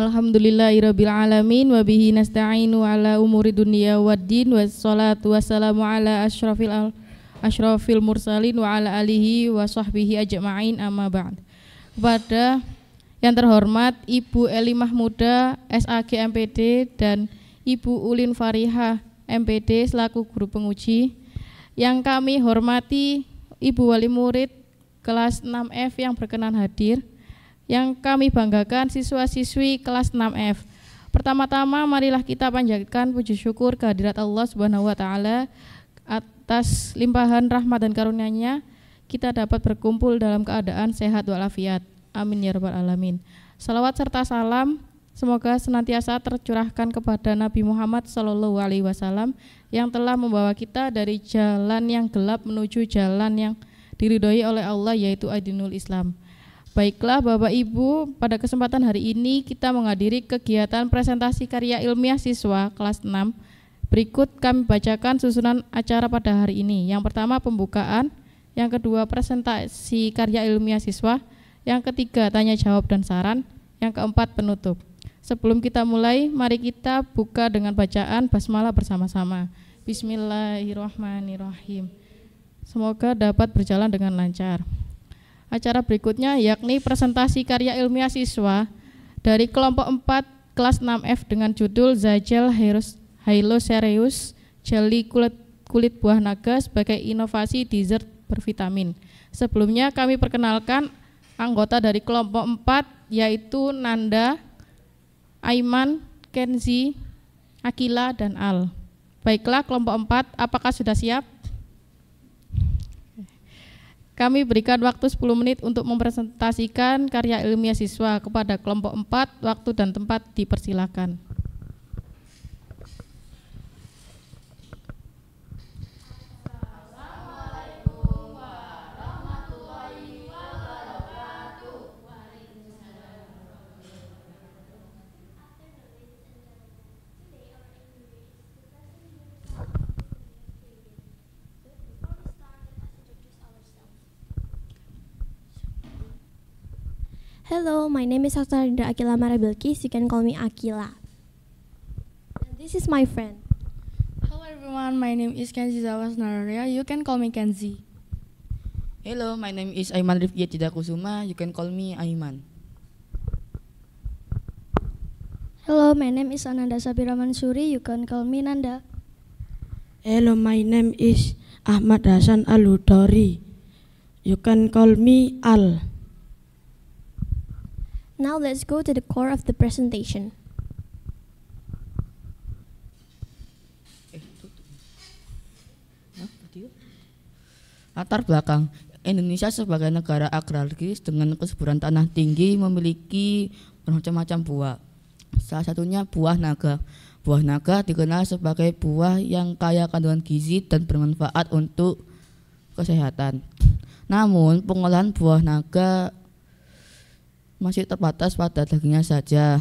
Alhamdulillahirabbil alamin wa bihi nasta'inu ala umuri dunya waddin wassalatu wassalamu ala asyrafil mursalin wa ala alihi wa sahbihi ajma'in amma ba'd. Kepada yang terhormat Ibu Eli Mahmuda SAG MPD dan Ibu Ulin Farihah MPD selaku guru penguji, yang kami hormati Ibu Wali Murid kelas 6F yang berkenan hadir, yang kami banggakan siswa-siswi kelas 6F. Pertama-tama marilah kita panjatkan puji syukur kehadirat Allah Subhanahu wa taala atas limpahan rahmat dan karunia-Nya kita dapat berkumpul dalam keadaan sehat walafiat. Amin ya rabbal alamin. Salawat serta salam semoga senantiasa tercurahkan kepada Nabi Muhammad SAW yang telah membawa kita dari jalan yang gelap menuju jalan yang diridhoi oleh Allah, yaitu Adinul Islam. Baiklah Bapak Ibu, pada kesempatan hari ini kita menghadiri kegiatan presentasi karya ilmiah siswa kelas 6. Berikut kami bacakan susunan acara pada hari ini. Yang pertama pembukaan, yang kedua presentasi karya ilmiah siswa, yang ketiga tanya jawab dan saran, yang keempat penutup. Sebelum kita mulai, mari kita buka dengan bacaan basmalah bersama-sama. Bismillahirrahmanirrahim. Semoga dapat berjalan dengan lancar. Acara berikutnya yakni presentasi karya ilmiah siswa dari kelompok 4 kelas 6F dengan judul Zagel Hylocereus Jelly kulit buah naga sebagai inovasi dessert bervitamin. Sebelumnya kami perkenalkan anggota dari kelompok 4 yaitu Nanda, Aiman, Kenzi, Akila, dan Al. Baiklah kelompok 4, apakah sudah siap? Kami berikan waktu 10 menit untuk mempresentasikan karya ilmiah siswa. Kepada kelompok 4, waktu dan tempat dipersilakan. Assalamualaikum warahmatullahi wabarakatuh. Hello, my name is Aksarinda Akila Marabilkis. You can call me Akila. And this is my friend. Hello everyone, my name is Kenzi Zawas Nararia. You can call me Kenzi. Hello, my name is Aiman Rifki Cidakusuma. You can call me Aiman. Hello, my name is Ananda Sabira Mansuri. You can call me Nanda. Hello, my name is Ahmad Hasan Al-Hudori. You can call me Al. Now let's go to the core of the presentation. Latar belakang Indonesia sebagai negara agraris dengan kesuburan tanah tinggi memiliki bermacam-macam buah. Salah satunya buah naga. Buah naga dikenal sebagai buah yang kaya kandungan gizi dan bermanfaat untuk kesehatan. Namun pengolahan buah naga masih terbatas pada dagingnya saja.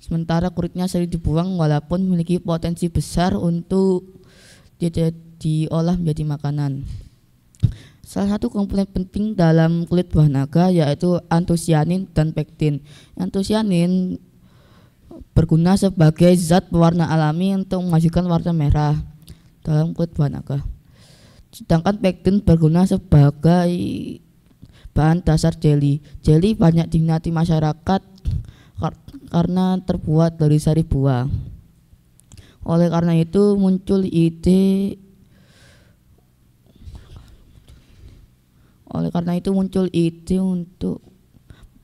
Sementara kulitnya sering dibuang walaupun memiliki potensi besar untuk diolah menjadi makanan. Salah satu komponen penting dalam kulit buah naga yaitu antosianin dan pektin. Antosianin berguna sebagai zat pewarna alami untuk menghasilkan warna merah dalam kulit buah naga. Sedangkan pektin berguna sebagai bahan dasar jelly. Jelly banyak diminati masyarakat karena terbuat dari sari buah. Oleh karena itu muncul ide untuk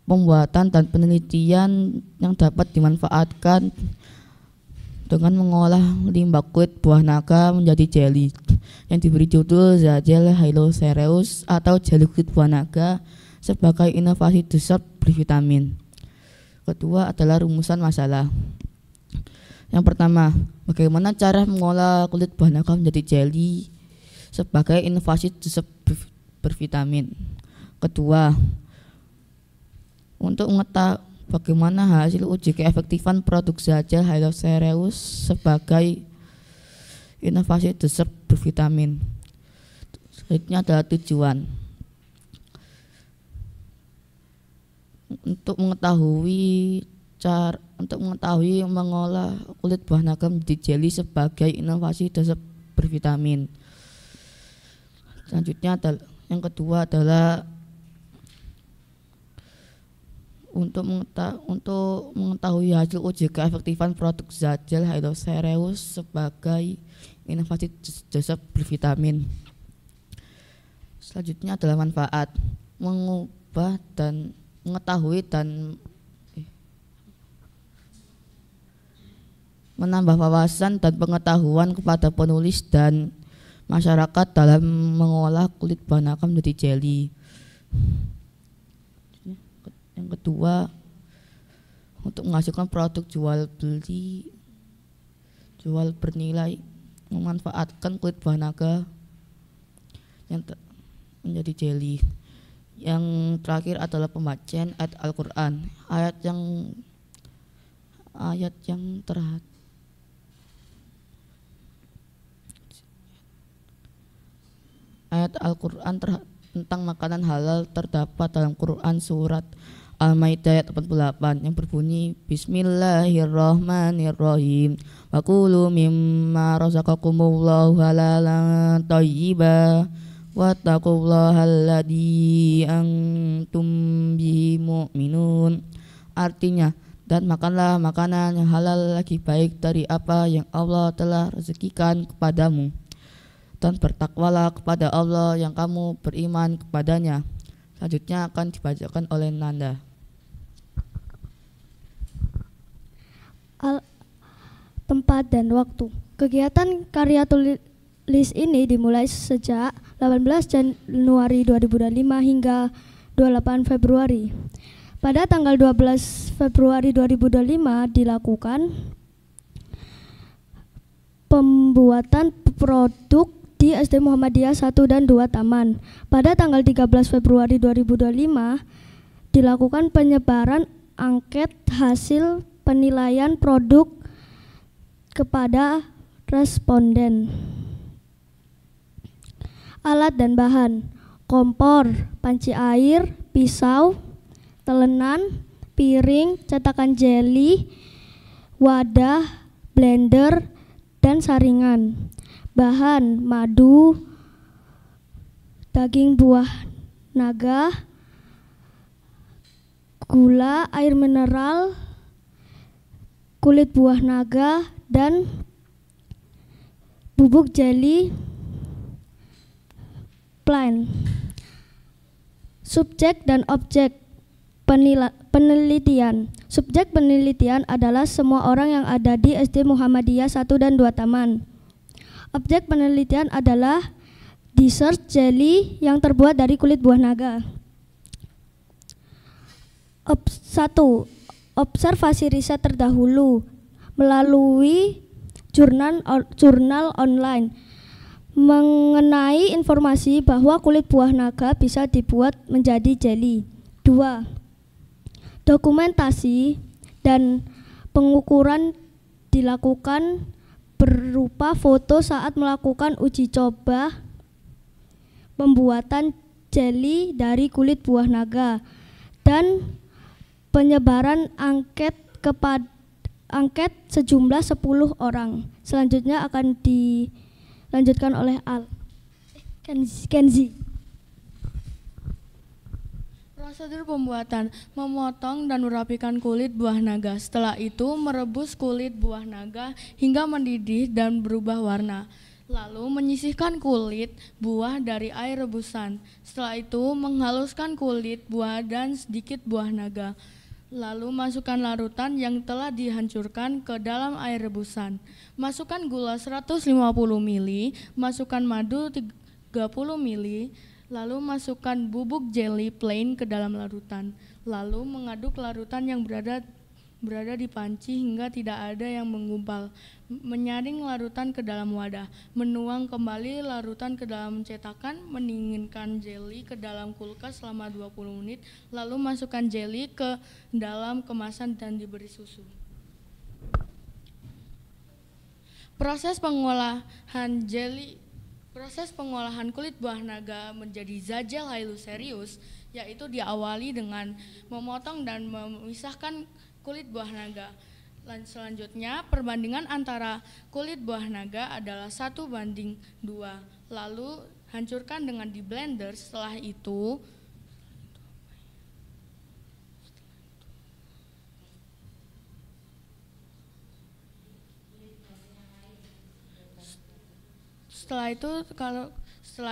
pembuatan dan penelitian yang dapat dimanfaatkan dengan mengolah limbah kulit buah naga menjadi jelly yang diberi judul Zagel Hylocereus atau jelly kulit buah naga sebagai inovasi dessert bervitamin. Kedua adalah rumusan masalah. Yang pertama, bagaimana cara mengolah kulit buah naga menjadi jelly sebagai inovasi dessert bervitamin. Kedua, untuk mengetahui bagaimana hasil uji keefektifan produk Zagel Hylocereus sebagai inovasi dessert bervitamin. Selanjutnya adalah tujuan. Untuk mengetahui untuk mengetahui mengolah kulit buah naga menjadi jelly sebagai inovasi dasar bervitamin. Selanjutnya yang kedua adalah untuk mengetahui hasil uji keefektifan produk zat gel Hylocereus sebagai inovasi dasar bervitamin. Selanjutnya adalah manfaat mengubah dan mengetahui dan menambah wawasan dan pengetahuan kepada penulis dan masyarakat dalam mengolah kulit buah naga menjadi jelly. Yang kedua, untuk menghasilkan produk jual bernilai, memanfaatkan kulit buah naga yang menjadi jelly. Yang terakhir adalah pembacaan ayat Al-Quran, ayat yang ayat Al-Quran tentang makanan halal terdapat dalam Quran surat Al-Maidah ayat 88 yang berbunyi Bismillahirrahmanirrahim wa kulu mimma razaqakumullahu halalan thayyiban wattaqullaha alladzi antum bihi mu'minun. Artinya, dan makanlah makanan yang halal lagi baik dari apa yang Allah telah rezekikan kepadamu, dan bertakwalah kepada Allah yang kamu beriman kepadanya. Selanjutnya akan dibacakan oleh Nanda. Tempat dan waktu. Kegiatan karya tulis ini dimulai sejak 18 Januari 2005 hingga 28 Februari. Pada tanggal 12 Februari 2025 dilakukan pembuatan produk di SD Muhammadiyah 1 dan 2 Taman. Pada tanggal 13 Februari 2025 dilakukan penyebaran angket hasil penilaian produk kepada responden. Alat dan bahan: kompor, panci air, pisau, telenan, piring, cetakan jeli, wadah, blender, dan saringan. Bahan: madu, daging buah naga, gula, air mineral, kulit buah naga, dan bubuk jeli plain. Subjek dan objek penelitian. Subjek penelitian adalah semua orang yang ada di SD Muhammadiyah 1 dan 2 Taman. Objek penelitian adalah dessert jelly yang terbuat dari kulit buah naga. 1. Observasi riset terdahulu melalui jurnal online mengenai informasi bahwa kulit buah naga bisa dibuat menjadi jelly. 2. Dokumentasi dan pengukuran dilakukan berupa foto saat melakukan uji coba pembuatan jelly dari kulit buah naga dan penyebaran angket sejumlah 10 orang. Selanjutnya akan dilanjutkan oleh Kenzi. Prosedur pembuatan: memotong dan merapikan kulit buah naga. Setelah itu merebus kulit buah naga hingga mendidih dan berubah warna. Lalu menyisihkan kulit buah dari air rebusan. Setelah itu menghaluskan kulit buah dan sedikit buah naga. Lalu masukkan larutan yang telah dihancurkan ke dalam air rebusan. Masukkan gula 150 ml, masukkan madu 30 ml, lalu masukkan bubuk jelly plain ke dalam larutan. Lalu mengaduk larutan yang berada di panci hingga tidak ada yang menggumpal. Menyaring larutan ke dalam wadah, menuang kembali larutan ke dalam cetakan, mendinginkan jelly ke dalam kulkas selama 20 menit, lalu masukkan jelly ke dalam kemasan dan diberi susu. Proses pengolahan kulit buah naga menjadi zat gel Hylocereus yaitu diawali dengan memotong dan memisahkan kulit buah naga. Selanjutnya, perbandingan antara kulit buah naga adalah 1:2. Lalu hancurkan dengan di blender. Setelah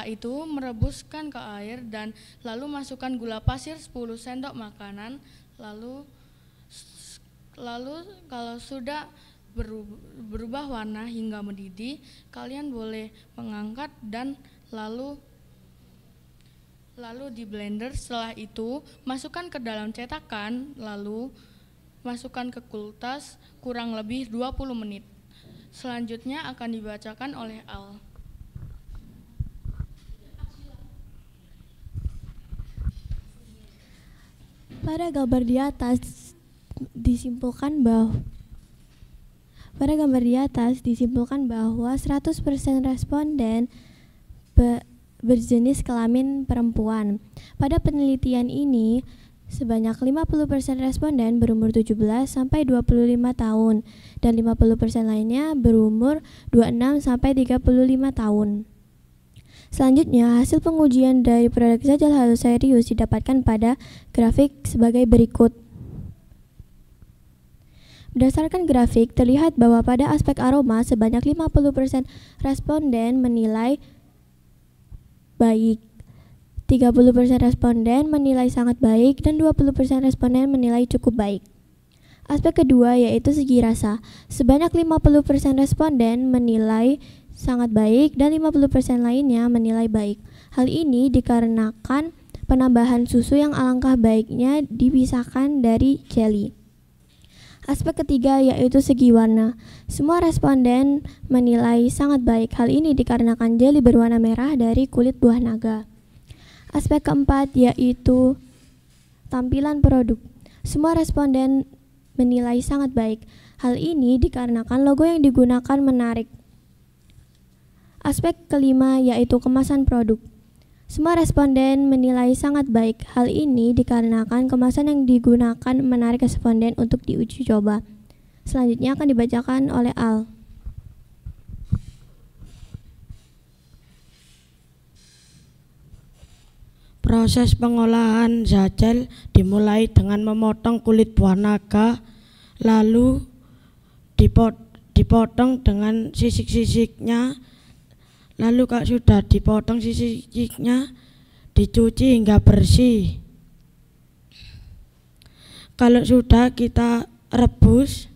itu merebuskan ke air dan lalu masukkan gula pasir 10 sendok makanan. Lalu kalau sudah berubah warna hingga mendidih, kalian boleh mengangkat dan lalu di blender. Setelah itu masukkan ke dalam cetakan, lalu masukkan ke kulkas kurang lebih 20 menit. Selanjutnya akan dibacakan oleh Al. Pada gambar di atas disimpulkan bahwa 100% responden berjenis kelamin perempuan. Pada penelitian ini, sebanyak 50% responden berumur 17 sampai 25 tahun dan 50% lainnya berumur 26 sampai 35 tahun. Selanjutnya, hasil pengujian dari produk zat halus serius didapatkan pada grafik sebagai berikut. Berdasarkan grafik, terlihat bahwa pada aspek aroma sebanyak 50% responden menilai baik, 30% responden menilai sangat baik, dan 20% responden menilai cukup baik. Aspek kedua yaitu segi rasa. Sebanyak 50% responden menilai sangat baik dan 50% lainnya menilai baik. Hal ini dikarenakan penambahan susu yang alangkah baiknya dipisahkan dari jelly. Aspek ketiga yaitu segi warna. Semua responden menilai sangat baik. Hal ini dikarenakan jelly berwarna merah dari kulit buah naga. Aspek keempat yaitu tampilan produk. Semua responden menilai sangat baik. Hal ini dikarenakan logo yang digunakan menarik. Aspek kelima yaitu kemasan produk. Semua responden menilai sangat baik. Hal ini dikarenakan kemasan yang digunakan menarik responden untuk diuji coba. Selanjutnya akan dibacakan oleh Al. Proses pengolahan zacel dimulai dengan memotong kulit buah naga, lalu dipotong dengan sisik-sisiknya. Lalu kalau sudah dipotong sisik-sisiknya, dicuci hingga bersih. Kalau sudah kita rebus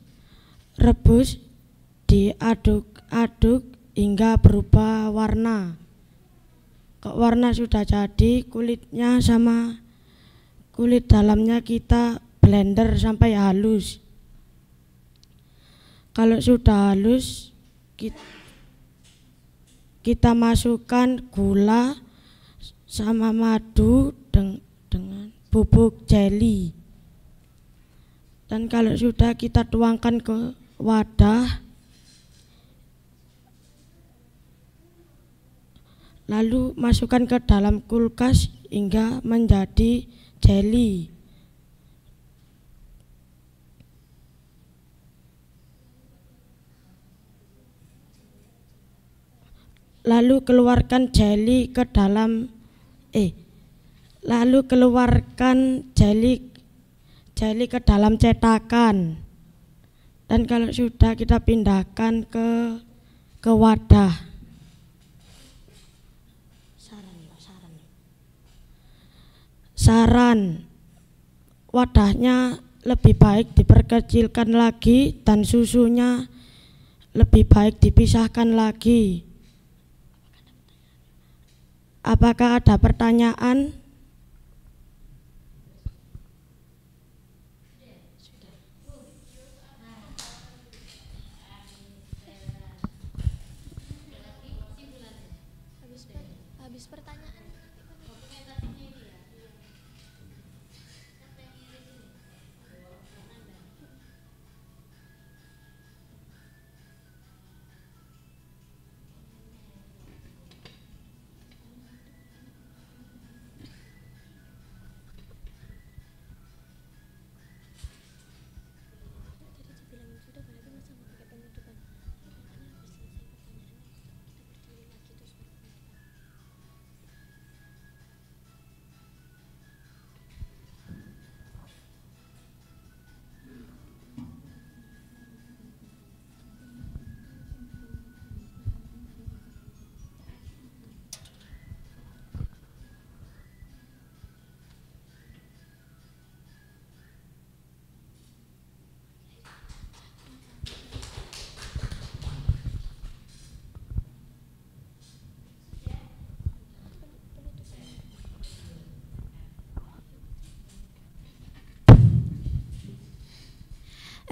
diaduk-aduk hingga berubah warna. Kalau warna sudah jadi, kulitnya sama kulit dalamnya kita blender sampai halus. Kalau sudah halus, kita masukkan gula sama madu dengan bubuk jelly. Dan kalau sudah kita tuangkan ke wadah, lalu masukkan ke dalam kulkas hingga menjadi jelly. Lalu keluarkan jelly ke dalam cetakan. Dan kalau sudah kita pindahkan ke wadah. Saran wadahnya lebih baik diperkecilkan lagi dan susunya lebih baik dipisahkan lagi. Apakah ada pertanyaan? Habis pertanyaan.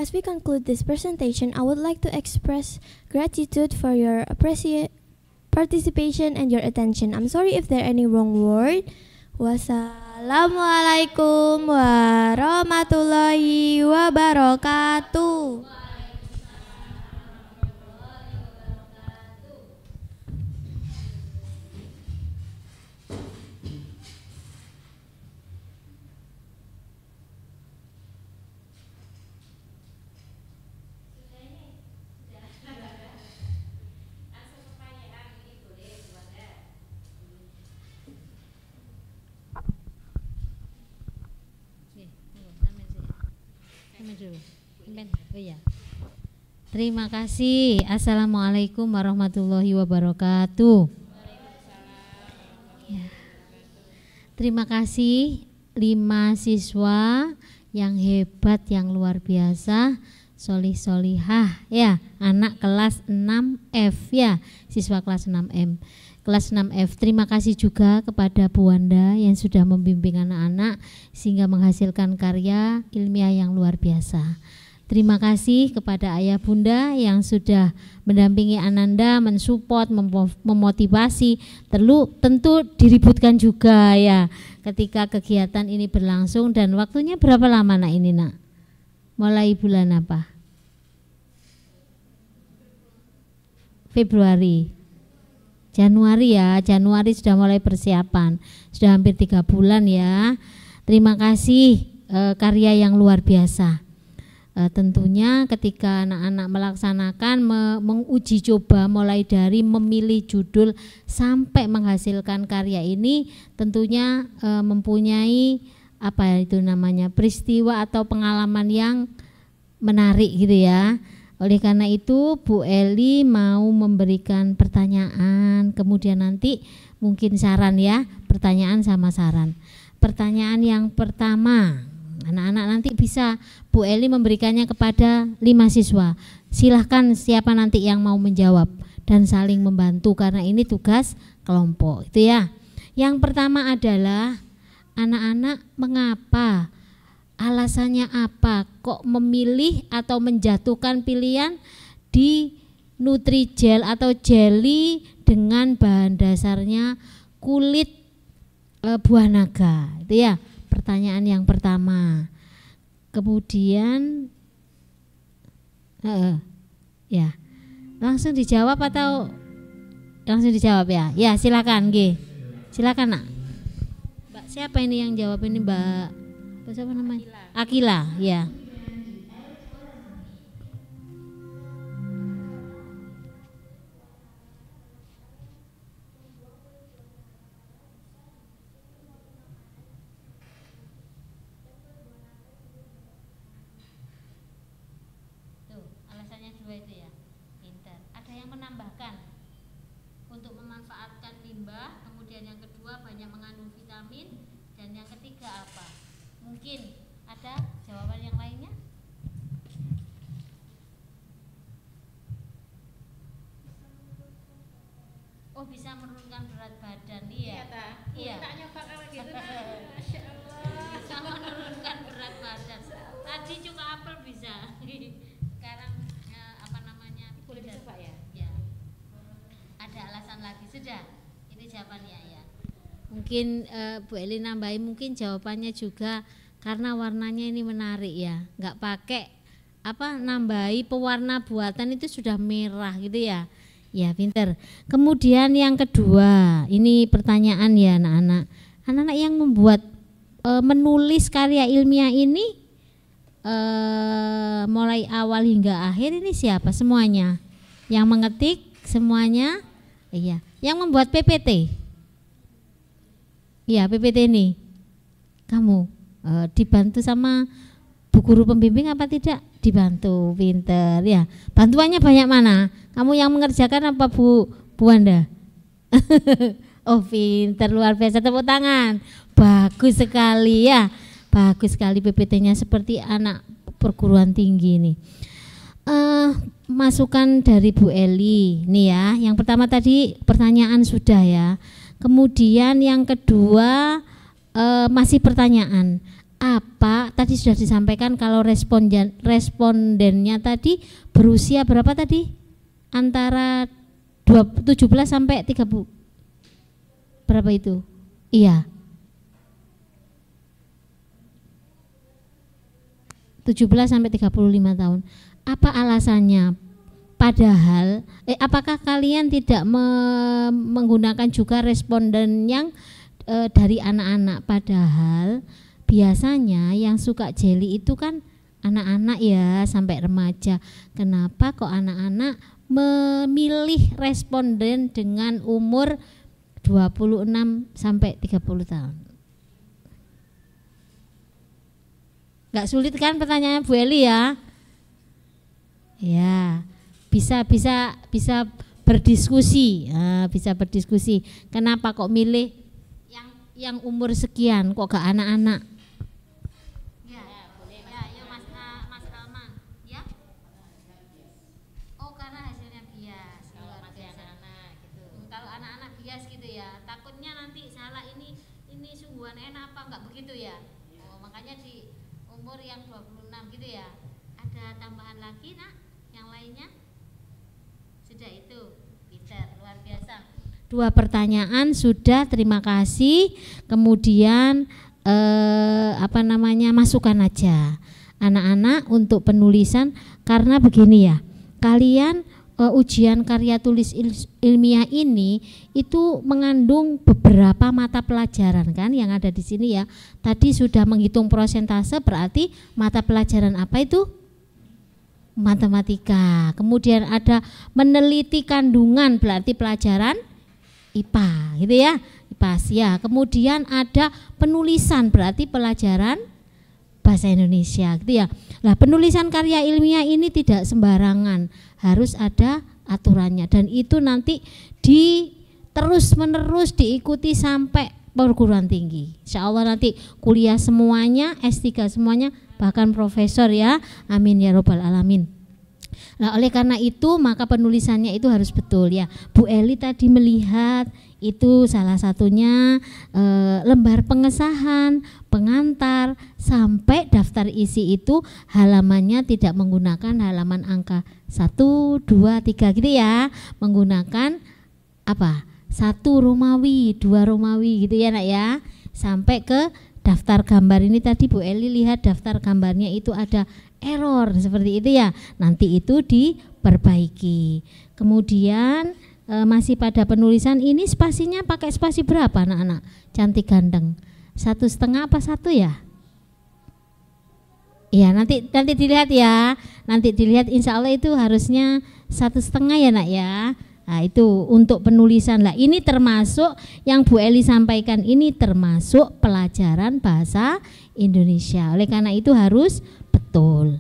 As we conclude this presentation, I would like to express gratitude for your participation and your attention. I'm sorry if there are any wrong word. Wassalamualaikum warahmatullahi wabarakatuh. Terima kasih. Assalamualaikum warahmatullahi wabarakatuh. Ya. Terima kasih 5 siswa yang hebat, yang luar biasa, solih-solihah ya, anak kelas 6F ya, siswa kelas 6M. Kelas 6F, terima kasih juga kepada Bu Wanda yang sudah membimbing anak-anak sehingga menghasilkan karya ilmiah yang luar biasa. Terima kasih kepada ayah bunda yang sudah mendampingi Ananda, mensupport, memotivasi, tentu diributkan juga ya ketika kegiatan ini berlangsung. Dan waktunya berapa lama nak ini nak? Mulai bulan apa? Februari. Januari ya, Januari sudah mulai persiapan, sudah hampir 3 bulan ya. Terima kasih karya yang luar biasa. Tentunya ketika anak-anak melaksanakan menguji coba mulai dari memilih judul sampai menghasilkan karya ini, tentunya mempunyai apa itu namanya, peristiwa atau pengalaman yang menarik gitu ya. Oleh karena itu Bu Eli mau memberikan pertanyaan, kemudian nanti mungkin saran ya, pertanyaan sama saran. Pertanyaan yang pertama, anak-anak nanti bisa Bu Eli memberikannya kepada 5 siswa. Silahkan siapa nanti yang mau menjawab dan saling membantu karena ini tugas kelompok itu ya. Yang pertama adalah anak-anak mengapa, alasannya apa kok memilih atau menjatuhkan pilihan di Nutrijel atau jelly dengan bahan dasarnya kulit buah naga itu ya. Pertanyaan yang pertama. Kemudian ya, langsung dijawab atau langsung dijawab ya? Ya, silakan G. Silakan nak. Mbak siapa ini yang jawab ini, Mbak? Siapa namanya? Akila, ya. Itu ya, pintar. Ada yang menambahkan untuk memanfaatkan limbah, kemudian yang kedua banyak mengandung vitamin, dan yang ketiga apa? Mungkin ada jawaban yang lainnya? Oh, bisa menurunkan berat badan, iya. Iya. Tak nyoba kalau gitu. Masya Allah. Bisa menurunkan berat badan. Tadi juga apel bisa. Sekarang boleh dicoba ya? Ya. Ada alasan lagi sudah? Ini jawabannya ya. Mungkin Bu Eli nambahin, mungkin jawabannya juga karena warnanya ini menarik ya. Enggak pakai nambahi pewarna buatan itu sudah merah gitu ya. Ya, pinter. Kemudian yang kedua, ini pertanyaan ya anak-anak. Anak-anak yang membuat menulis karya ilmiah ini mulai awal hingga akhir ini siapa? Semuanya yang mengetik semuanya, iya. Yang membuat PPT, iya PPT ini kamu dibantu sama bu guru pembimbing apa tidak? Dibantu, pinter ya. Bantuannya banyak mana? Kamu yang mengerjakan apa Bu Wanda? Oh pinter, luar biasa, tepuk tangan. Bagus sekali ya. Bagus sekali PPT-nya seperti anak perguruan tinggi ini. Masukan dari Bu Eli nih ya. Yang pertama tadi pertanyaan sudah ya. Kemudian yang kedua masih pertanyaan. apa tadi sudah disampaikan kalau respondennya tadi berusia berapa tadi? Antara 17 sampai 30. Berapa itu? Iya. 17 sampai 35 tahun. Apa alasannya? Padahal apakah kalian tidak menggunakan juga responden yang dari anak-anak, padahal biasanya yang suka jelly itu kan anak-anak ya sampai remaja. Kenapa kok anak-anak memilih responden dengan umur 26 sampai 30 tahun? Gak sulit kan pertanyaannya Bu Eli ya? Ya, bisa berdiskusi, bisa berdiskusi. Kenapa kok milih yang umur sekian kok gak anak-anak? Ya, boleh. Ya, yuk Mas Alman, ya. Oh, karena hasilnya bias. Kalau masih anak-anak gitu. Kalau anak-anak bias gitu ya. Takutnya nanti salah ini sungguhan enak apa enggak begitu ya? Oh, makanya di umur yang 26 gitu ya. Ada tambahan lagi, Nak? Yang lainnya? Sudah itu. Peter, luar biasa. 2 pertanyaan sudah, terima kasih. Kemudian masukan aja anak-anak untuk penulisan, karena begini ya, kalian ujian karya tulis ilmiah ini itu mengandung beberapa mata pelajaran kan yang ada di sini ya. Tadi sudah menghitung prosentase, berarti mata pelajaran apa itu? Matematika. Kemudian ada meneliti kandungan, berarti pelajaran IPA gitu ya, IPA ya. Kemudian ada penulisan, berarti pelajaran bahasa Indonesia gitu ya. Nah, penulisan karya ilmiah ini tidak sembarangan, harus ada aturannya, dan itu nanti terus menerus diikuti sampai perguruan tinggi. Insya Allah nanti kuliah semuanya, S3 semuanya, bahkan profesor ya, amin ya robbal alamin. Nah, oleh karena itu maka penulisannya itu harus betul ya. Bu Eli tadi melihat itu salah satunya lembar pengesahan, pengantar, sampai daftar isi itu halamannya tidak menggunakan halaman angka 1, 2, 3 gitu ya, menggunakan apa? 1 Romawi, 2 Romawi gitu ya Nak ya. Sampai ke daftar gambar ini tadi Bu Eli lihat daftar gambarnya itu ada error seperti itu ya, nanti itu diperbaiki. Kemudian masih pada penulisan ini spasinya pakai spasi berapa anak-anak? Cantik ganteng, 1,5 apa 1 ya? Iya, nanti dilihat ya, nanti dilihat, insya Allah itu harusnya 1,5 ya Nak ya. Nah, itu untuk penulisan lah. Ini termasuk yang Bu Eli sampaikan, ini termasuk pelajaran bahasa Indonesia. Oleh karena itu harus betul.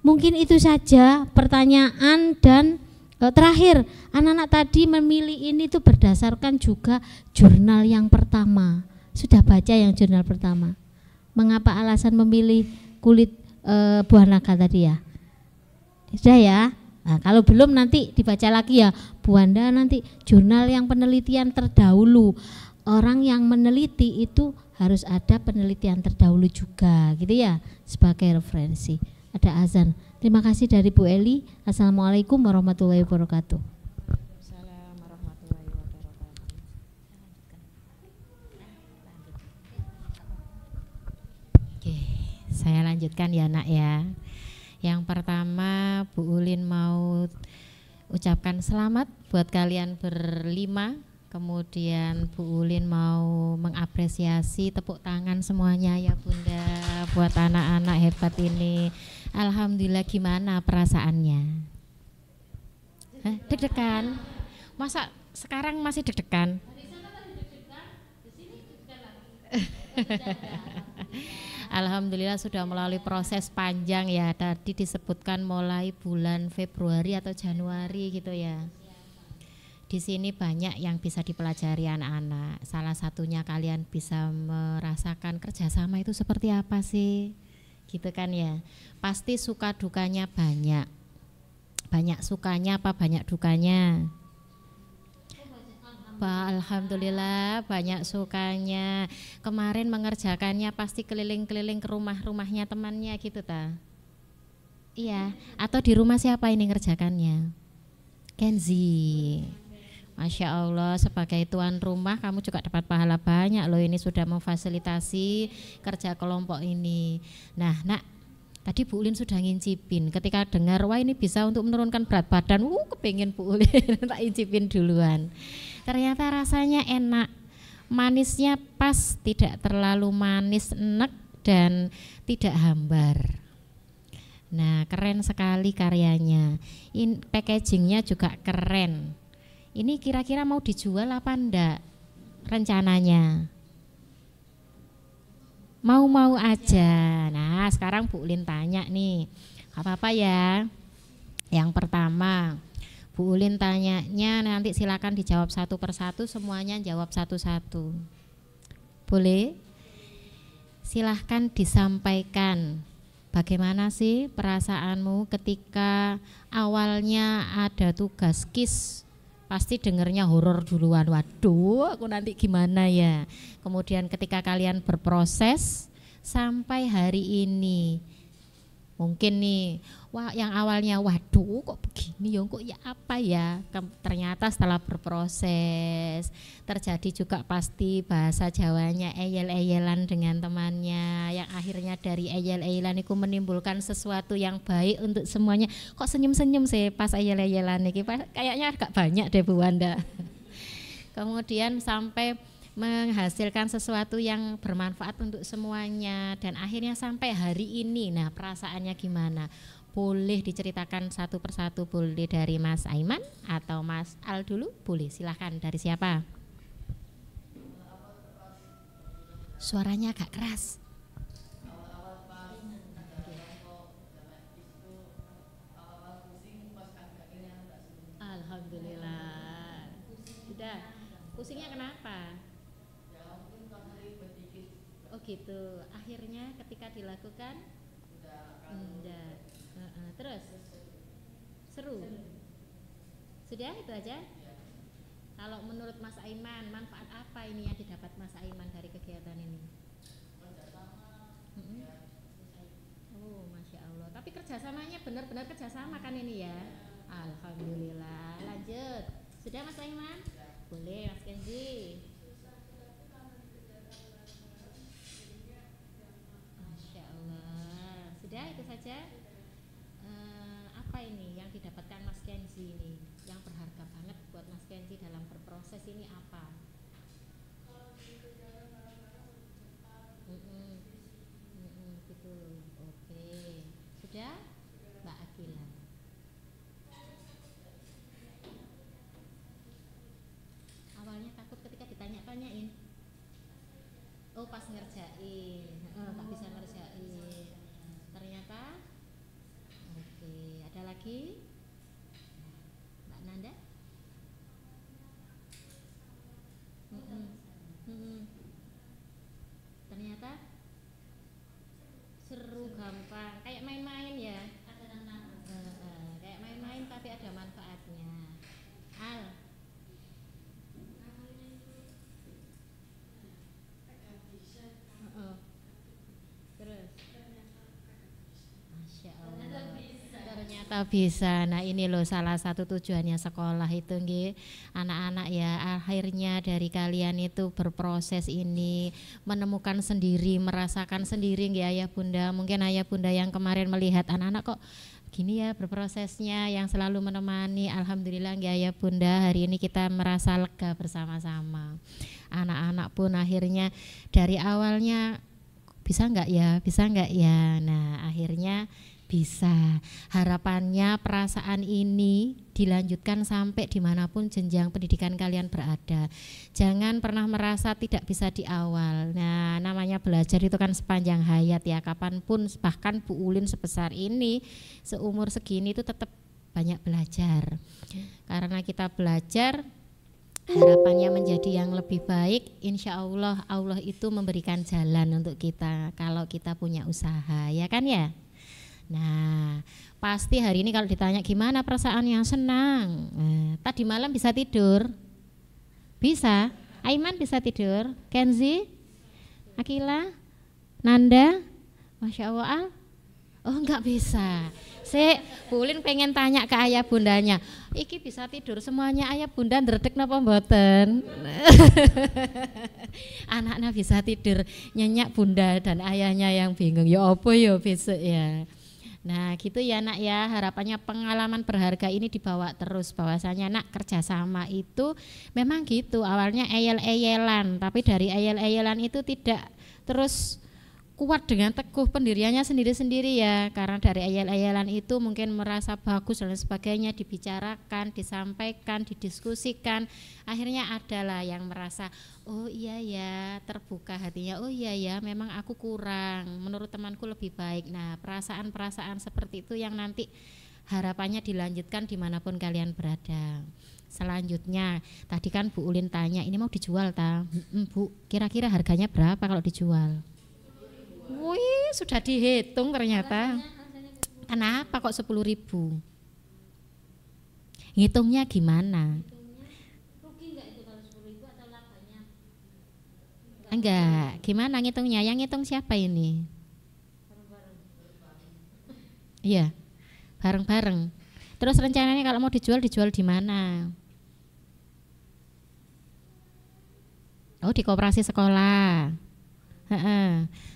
Mungkin itu saja pertanyaan. Dan terakhir, anak-anak tadi memilih ini tuh berdasarkan juga jurnal yang pertama. Sudah baca yang jurnal pertama? Mengapa alasan memilih kulit buah naga tadi ya? Sudah ya? Nah, kalau belum nanti dibaca lagi ya Bu Wanda, nanti jurnal yang penelitian terdahulu. Orang yang meneliti itu harus ada penelitian terdahulu juga gitu ya, sebagai referensi. Ada azan. Terima kasih dari Bu Eli. Assalamualaikum warahmatullahi wabarakatuh. Assalamualaikum warahmatullahi wabarakatuh. Oke, saya lanjutkan ya Nak ya. Yang pertama Bu Ulin mau ucapkan selamat buat kalian berlima. Kemudian Bu Ulin mau mengapresiasi, tepuk tangan semuanya ya Bunda buat anak-anak hebat ini. Alhamdulillah, gimana perasaannya? Deg-degan? Masa sekarang masih deg-degan? Alhamdulillah sudah melalui proses panjang ya. Tadi disebutkan mulai bulan Februari atau Januari gitu ya. Di sini banyak yang bisa dipelajari anak-anak. Salah satunya kalian bisa merasakan kerjasama itu seperti apa sih, gitu kan ya. Pasti suka dukanya banyak. Banyak sukanya apa banyak dukanya? Alhamdulillah banyak sukanya. Kemarin mengerjakannya pasti keliling-keliling ke rumah-rumahnya temannya gitu ta? Iya, atau di rumah siapa ini ngerjakannya? Kenzi. Masya Allah, sebagai tuan rumah kamu juga dapat pahala banyak loh, ini sudah memfasilitasi kerja kelompok ini. Nah nak, tadi Bu Ulin sudah ngincipin, ketika dengar wah ini bisa untuk menurunkan berat badan, kepingin Bu Ulin tak incipin duluan. Ternyata rasanya enak, manisnya pas, tidak terlalu manis enek dan tidak hambar. Nah keren sekali karyanya, packagingnya juga keren. Ini kira-kira mau dijual apa enggak rencananya? Mau-mau aja. Nah sekarang Bu Ulin tanya nih, apa-apa ya. Yang pertama Bu Ulin tanyanya nanti silakan dijawab satu persatu, semuanya jawab satu-satu. Boleh? Silahkan disampaikan. Bagaimana sih perasaanmu ketika awalnya ada tugas KIS? Pasti dengernya horor duluan, waduh aku nanti gimana ya. Kemudian ketika kalian berproses sampai hari ini, mungkin nih, wah yang awalnya waduh kok begini ya, kok ya apa ya. Ternyata setelah berproses terjadi juga pasti bahasa Jawanya eyel-eyelan dengan temannya, yang akhirnya dari eyel-eyelan itu menimbulkan sesuatu yang baik untuk semuanya. Kok senyum-senyum sih pas eyel-eyelan ini, kayaknya agak banyak deh Bu Wanda. Kemudian sampai menghasilkan sesuatu yang bermanfaat untuk semuanya dan akhirnya sampai hari ini. Nah perasaannya gimana? Boleh diceritakan satu persatu, boleh dari Mas Aiman atau Mas Al dulu, boleh silahkan. Dari siapa? Suaranya agak keras. Alhamdulillah. Sudah. Pusingnya kenapa? Oh gitu. Akhirnya ketika dilakukan enggak. Terus seru. Sudah itu aja. Kalau menurut Mas Aiman, manfaat apa ini yang didapat Mas Aiman dari kegiatan ini? Oh Masya Allah. Tapi kerjasamanya benar-benar kerjasama kan ini ya. Alhamdulillah. Lanjut. Sudah Mas Aiman? Boleh Mas Kenzi. Masya Allah. Sudah itu saja. Apa ini yang didapatkan Mas Kenzi ini yang berharga banget buat Mas Kenzi dalam berproses ini apa? Gitu. Oke. Sudah Mbak Akila. Awalnya takut ketika ditanya-tanyain. Oh pas ngerjain, tak bisa ngerjain. Ternyata, oke. Ada lagi, Mbak Nanda? Ternyata seru, gampang, kayak main-main ya. Kayak main-main tapi ada manfaatnya. Al. Terus Masya Allah ternyata bisa. Nah ini loh salah satu tujuannya sekolah itu nggih, anak-anak ya akhirnya dari kalian itu berproses ini menemukan sendiri, merasakan sendiri nggih ayah bunda. Mungkin ayah bunda yang kemarin melihat anak-anak kok gini ya berprosesnya, yang selalu menemani. Alhamdulillah nggih ayah bunda, hari ini kita merasa lega bersama-sama. Anak-anak pun akhirnya dari awalnya bisa enggak ya. Nah akhirnya bisa. Harapannya perasaan ini dilanjutkan sampai dimanapun jenjang pendidikan kalian berada. Jangan pernah merasa tidak bisa di awal. Nah namanya belajar itu kan sepanjang hayat ya, kapanpun. Bahkan Bu Ulin sebesar ini, seumur segini itu tetap banyak belajar. Karena kita belajar, harapannya menjadi yang lebih baik. Insya Allah, Allah itu memberikan jalan untuk kita kalau kita punya usaha, ya kan ya. Nah pasti hari ini kalau ditanya gimana perasaannya, senang. Tadi malam bisa tidur? Bisa. Aiman bisa tidur? Kenzi? Akila? Nanda? Masya Allah. Al? Oh enggak bisa. Bu Ulin pengen tanya ke ayah bundanya, iki bisa tidur semuanya ayah bunda ndredeg napa mboten? Anaknya bisa tidur, nyenyak bunda dan ayahnya yang bingung, ya apa ya besok ya. Nah gitu ya nak ya, harapannya pengalaman berharga ini dibawa terus, bahwasanya nak kerjasama itu memang gitu, awalnya eyel-eyelan, tapi dari eyel-eyelan itu tidak terus kuat dengan teguh pendiriannya sendiri-sendiri ya, karena dari ayel-ayelan itu mungkin merasa bagus dan sebagainya, dibicarakan, disampaikan, didiskusikan, akhirnya adalah yang merasa oh iya ya, terbuka hatinya, oh iya ya memang aku kurang, menurut temanku lebih baik. Nah perasaan-perasaan seperti itu yang nanti harapannya dilanjutkan dimanapun kalian berada. Selanjutnya tadi kan Bu Ulin tanya ini mau dijual ta? Bu, kira-kira harganya berapa kalau dijual? Wih, sudah dihitung ternyata. Kenapa kok 10.000? Ngitungnya gimana? Rugi enggak itu kalau 10.000 atau labanya? Enggak, gimana ngitungnya? Yang ngitung siapa ini? Iya, bareng-bareng. Terus rencananya kalau mau dijual di mana? Oh, di koperasi sekolah.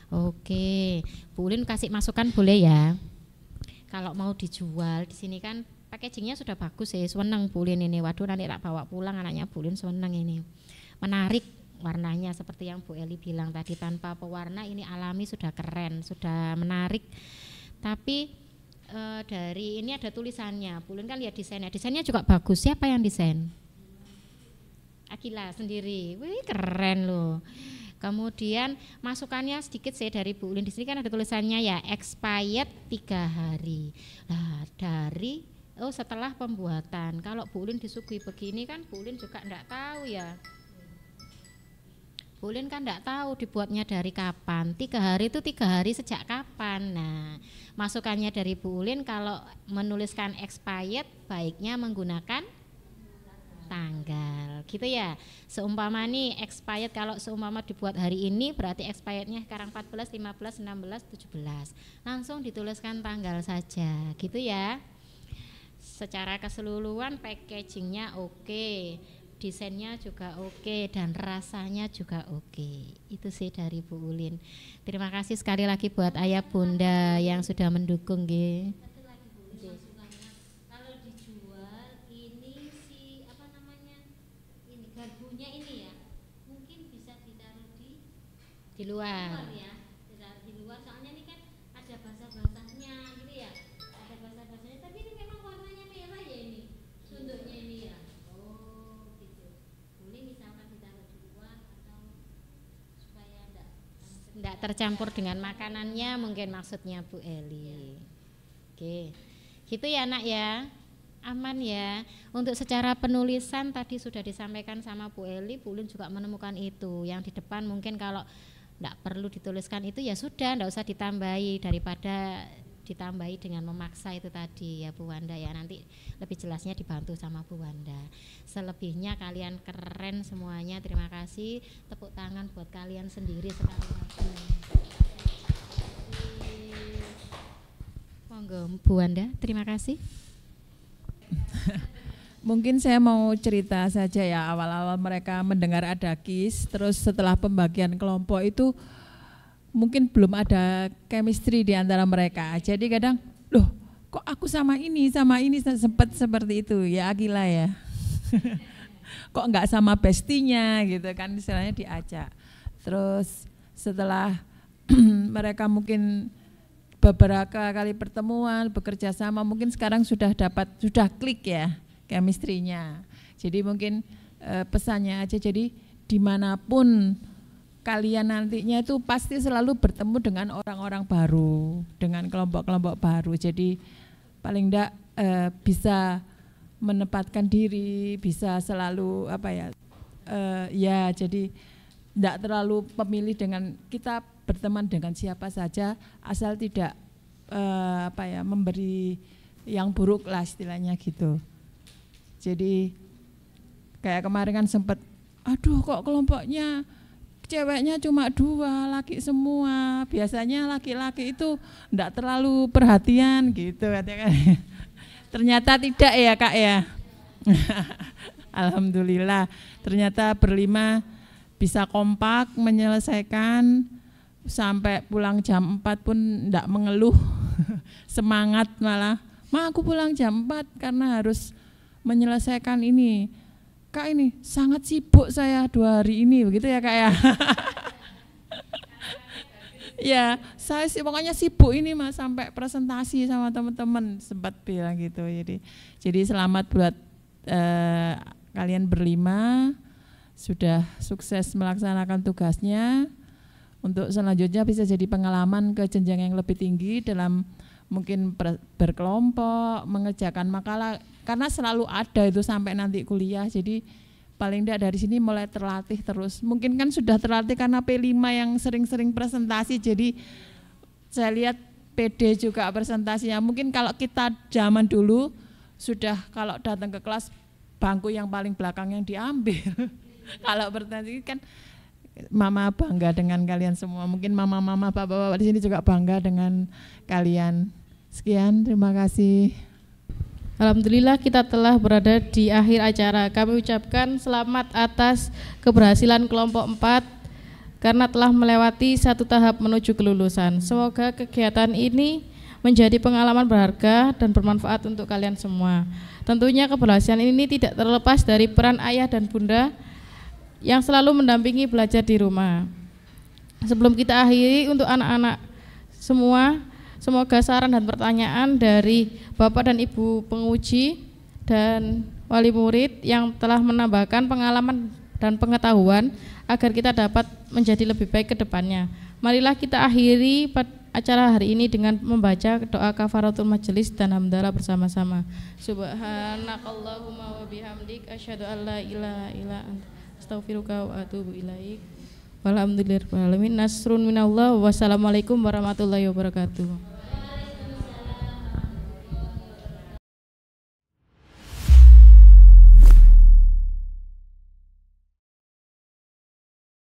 Oke, Bu Ulin kasih masukan boleh ya. Kalau mau dijual di sini kan packagingnya sudah bagus ya, seneng Bu Ulin ini. Waduh nanti tak bawa pulang anaknya Bu Ulin seneng ini. Menarik warnanya seperti yang Bu Eli bilang tadi, tanpa pewarna ini alami sudah keren, sudah menarik. Tapi dari ini ada tulisannya. Bu Ulin kan lihat desainnya, desainnya juga bagus. Siapa yang desain? Akila sendiri. Wih keren loh. Kemudian masukannya sedikit saya dari Bu Ulin, di sini kan ada tulisannya ya expired 3 hari. Nah dari setelah pembuatan, kalau Bu Ulin disuguhi begini kan Bu Ulin juga enggak tahu ya. Bu Ulin kan enggak tahu dibuatnya dari kapan. 3 hari itu 3 hari sejak kapan. Nah masukannya dari Bu Ulin kalau menuliskan expired baiknya menggunakan tanggal gitu ya. Seumpama nih expired, kalau seumpama dibuat hari ini berarti expirednya sekarang 14, 15, 16, 17. Langsung dituliskan tanggal saja gitu ya. Secara keseluruhan packagingnya oke, desainnya juga oke, dan rasanya juga oke. Itu sih dari Bu Ulin. Terima kasih sekali lagi buat ayah bunda yang sudah mendukung nggih. Di luar ya, di luar soalnya ini kan ada basah-basahnya gitu ya, ada basah-basahnya, tapi ini memang warnanya merah ya ini sunduknya ini ya. Oh gitu, boleh misalkan ditaruh di luar atau supaya enggak tercampur dengan makanannya mungkin maksudnya Bu Eli. Oke, gitu ya nak ya, aman ya. Untuk secara penulisan tadi sudah disampaikan sama Bu Eli, Bu Ulin juga menemukan itu. Yang di depan mungkin kalau enggak perlu dituliskan itu ya sudah, enggak usah ditambahi, daripada ditambahi dengan memaksa itu tadi ya Bu Wanda ya. Nanti lebih jelasnya dibantu sama Bu Wanda. Selebihnya kalian keren semuanya, terima kasih. Tepuk tangan buat kalian sendiri sekali lagi. Monggo Bu Wanda, terima kasih. Mungkin saya mau cerita saja ya, awal-awal mereka mendengar ada KIS, terus setelah pembagian kelompok itu mungkin belum ada chemistry di antara mereka. Jadi kadang, loh kok aku sama ini sempat seperti itu ya Akila ya. Kok enggak sama bestinya gitu kan, istilahnya diajak. Terus setelah mereka mungkin beberapa kali pertemuan, bekerja sama, mungkin sekarang sudah klik ya chemistry-nya. Jadi mungkin pesannya aja, jadi dimanapun kalian nantinya itu pasti selalu bertemu dengan orang-orang baru, dengan kelompok-kelompok baru. Jadi paling enggak bisa menempatkan diri, bisa selalu ya jadi enggak terlalu pemilih dengan kita berteman dengan siapa saja, asal tidak memberi yang buruk lah istilahnya gitu. Jadi kayak kemarin kan sempat aduh kok kelompoknya ceweknya cuma 2, laki semua. Biasanya laki-laki itu enggak terlalu perhatian gitu katanya. Ternyata tidak ya Kak ya. Alhamdulillah, ternyata berlima bisa kompak menyelesaikan sampai pulang jam 4 pun enggak mengeluh. Semangat malah, "Ma, aku pulang jam 4 karena harus menyelesaikan ini. Kak, ini sangat sibuk saya 2 hari ini," begitu ya Kak ya. Ya, saya pokoknya sibuk ini Mas, sampai presentasi sama teman-teman sempat bilang gitu. Jadi selamat buat kalian berlima sudah sukses melaksanakan tugasnya. Untuk selanjutnya bisa jadi pengalaman ke jenjang yang lebih tinggi dalam mungkin berkelompok, mengerjakan makalah, karena selalu ada itu sampai nanti kuliah. Jadi paling tidak dari sini mulai terlatih terus. Mungkin kan sudah terlatih karena P5 yang sering-sering presentasi, jadi saya lihat PD juga presentasinya. Mungkin kalau kita zaman dulu sudah kalau datang ke kelas bangku yang paling belakang yang diambil. Kalau presentasi kan Mama bangga dengan kalian semua. Mungkin mama-mama, bapak-bapak di sini juga bangga dengan kalian. Sekian, terima kasih. Alhamdulillah kita telah berada di akhir acara. Kami ucapkan selamat atas keberhasilan kelompok 4 karena telah melewati 1 tahap menuju kelulusan. Semoga kegiatan ini menjadi pengalaman berharga dan bermanfaat untuk kalian semua. Tentunya keberhasilan ini tidak terlepas dari peran ayah dan bunda yang selalu mendampingi belajar di rumah. Sebelum kita akhiri, untuk anak-anak semua, semoga saran dan pertanyaan dari Bapak dan Ibu penguji dan wali murid yang telah menambahkan pengalaman dan pengetahuan agar kita dapat menjadi lebih baik ke depannya. Marilah kita akhiri acara hari ini dengan membaca doa kafaratul majelis dan hamdalah bersama-sama. Subhanakallahumma wa bihamdik asyhadu an la ilaha illa anta astaghfiruka wa atubu ilaik. Walhamdulillahirabbil alamin. Nasrun minallah. Wassalamualaikum warahmatullahi wabarakatuh.